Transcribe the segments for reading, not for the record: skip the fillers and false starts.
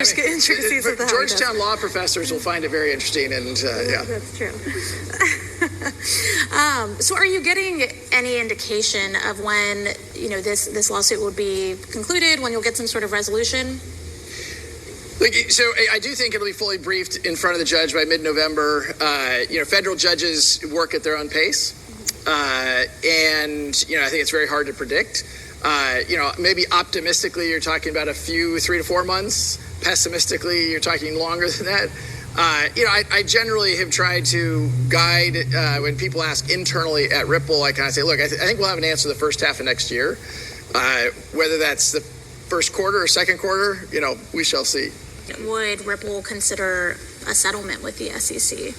Intricacies of the Georgetown law professors will find it very interesting, and yeah. That's true. So are you getting any indication of when, this lawsuit will be concluded, when you'll get some sort of resolution? So I do think it'll be fully briefed in front of the judge by mid-November. Federal judges work at their own pace. And I think it's very hard to predict. Maybe optimistically, you're talking about 3 to 4 months. Pessimistically, you're talking longer than that. I generally have tried to guide when people ask internally at Ripple. I kind of say, look, I think we'll have an answer the first half of next year. Whether that's the first quarter or second quarter, we shall see. Would Ripple consider a settlement with the SEC?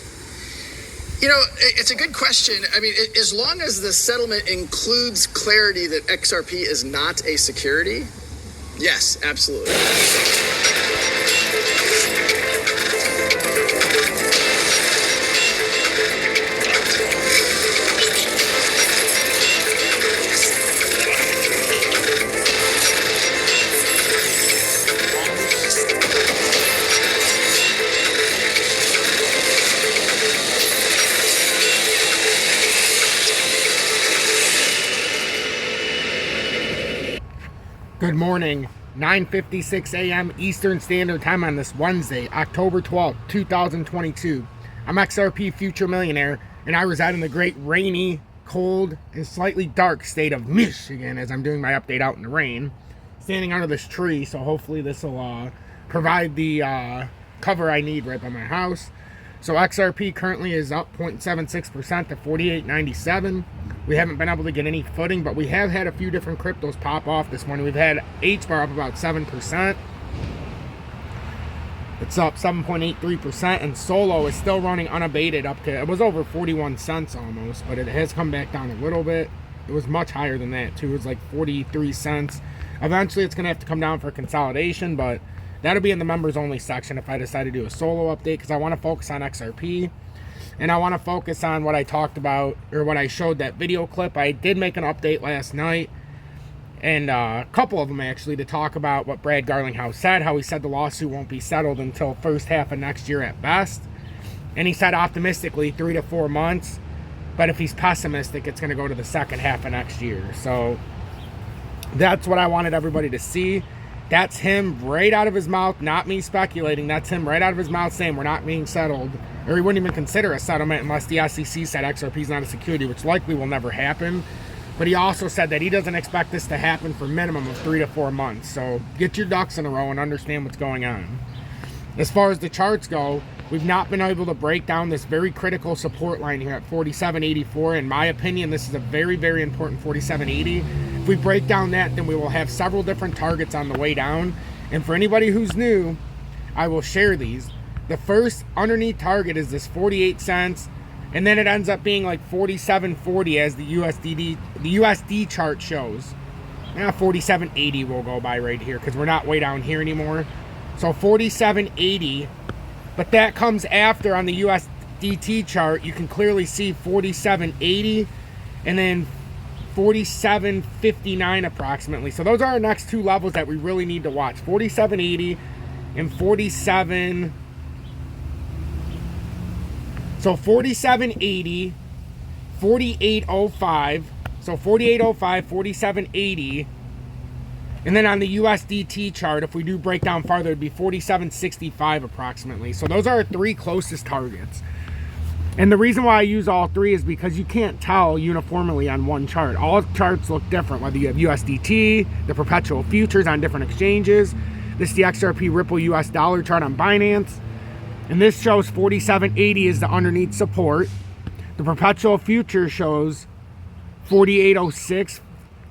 It's a good question. I mean, as long as the settlement includes clarity that XRP is not a security, yes, absolutely. Good morning, 9:56 a.m. Eastern Standard Time on this Wednesday, October 12th, 2022. I'm XRP Future Millionaire, and I reside in the great rainy, cold, and slightly dark state of Michigan as I'm doing my update out in the rain. Standing under this tree, so hopefully this will provide the cover I need right by my house. So XRP currently is up 0.76% to 48.97. We haven't been able to get any footing, but we have had a few different cryptos pop off this morning. We've had HBAR up about 7%. It's up 7.83%, and Solo is still running unabated up to, it was over 41 cents almost, but it has come back down a little bit. It was much higher than that too. It was like 43 cents. Eventually it's going to have to come down for consolidation, but that'll be in the members only section if I decide to do a Solo update, because I want to focus on XRP. And I want to focus on what I talked about, or what I showed that video clip. I did make an update last night, and a couple of them actually, to talk about what Brad Garlinghouse said, how he said the lawsuit won't be settled until first half of next year at best. And he said optimistically 3 to 4 months, but if he's pessimistic, it's going to go to the second half of next year. So that's what I wanted everybody to see. That's him right out of his mouth, not me speculating. That's him right out of his mouth saying we're not being settled, or he wouldn't even consider a settlement unless the SEC said XRP is not a security, which likely will never happen. But he also said that he doesn't expect this to happen for a minimum of 3 to 4 months. So get your ducks in a row and understand what's going on. As far as the charts go, we've not been able to break down this very critical support line here at 47.84. In my opinion, this is a very, very important 47.80. If we break down that, then we will have several different targets on the way down. And for anybody who's new, I will share these. The first underneath target is this 48 cents, and then it ends up being like 47.40 as the USD chart shows. Now 47.80 will go by right here because we're not way down here anymore. So 47.80, but that comes after on the USDT chart. You can clearly see 47.80 and then 47.59 approximately. So those are our next two levels that we really need to watch. 47.80 and 47. So 47.80, 48.05. So 48.05, 47.80. And then on the USDT chart, if we do break down farther, it'd be 47.65 approximately. So those are our three closest targets. And the reason why I use all three is because you can't tell uniformly on one chart. All charts look different, whether you have USDT, the perpetual futures on different exchanges. This is the XRP Ripple US dollar chart on Binance. And this shows 47.80 is the underneath support. The perpetual future shows 48.06.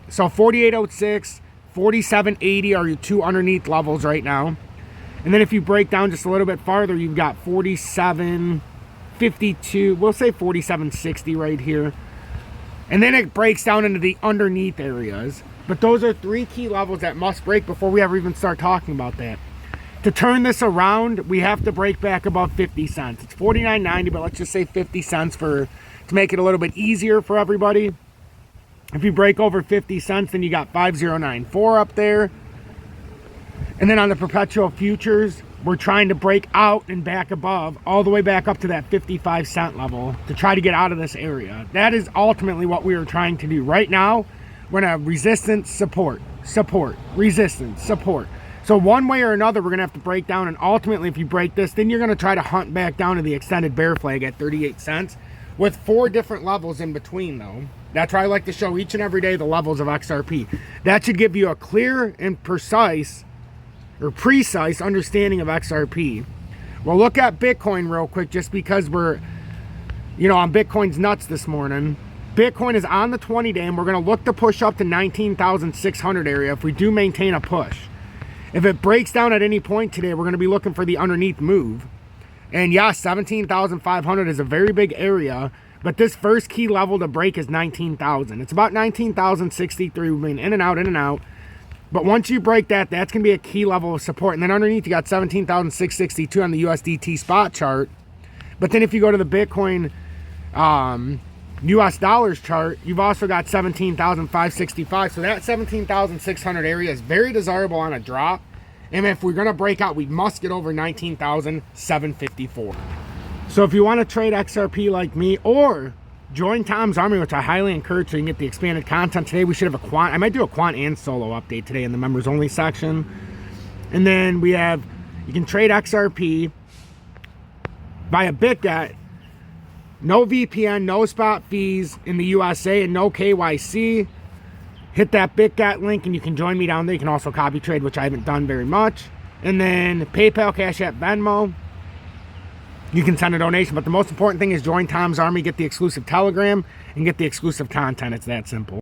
So 48.06, 47.80 are your two underneath levels right now. And then if you break down just a little bit farther, you've got 47.52, we'll say 47.60 right here. And then it breaks down into the underneath areas. But those are three key levels that must break before we ever even start talking about that. To turn this around, we have to break back above 50 cents. It's 49.90, but let's just say 50 cents to make it a little bit easier for everybody. If you break over 50 cents, then you got 5094 up there. And then on the perpetual futures, we're trying to break out and back above, all the way back up to that 55 cent level to try to get out of this area. That is ultimately what we are trying to do. Right now, we're going to have resistance, support, support, resistance, support. So one way or another, we're going to have to break down. And ultimately, if you break this, then you're going to try to hunt back down to the extended bear flag at 38 cents with 4 different levels in between, though. That's why I like to show each and every day the levels of XRP. That should give you a clear and precise understanding of XRP. We'll look at Bitcoin real quick just because we're, on Bitcoin's nuts this morning. Bitcoin is on the 20-day, and we're going to look to push up to 19,600 area if we do maintain a push. If it breaks down at any point today, we're going to be looking for the underneath move. And yeah, 17,500 is a very big area, but this first key level to break is 19,000. It's about 19,063. We've been in and out. But once you break that, that's going to be a key level of support. And then underneath, you got 17,662 on the USDT spot chart. But then if you go to the Bitcoin US dollars chart, you've also got 17,565. So that 17,600 area is very desirable on a drop. And if we're going to break out, we must get over 19,754. So if you want to trade XRP like me, or join Tom's Army, which I highly encourage, so you can get the expanded content. Today we should have a quant. I might do a quant and solo update today in the members only section. And then we have, you can trade XRP via BitGet. No VPN, no spot fees in the USA, and no KYC. Hit that BitGet link and you can join me down there. You can also copy trade, which I haven't done very much. And then PayPal, Cash App, Venmo. You can send a donation, but the most important thing is join Tom's Army, get the exclusive Telegram, and get the exclusive content. It's that simple.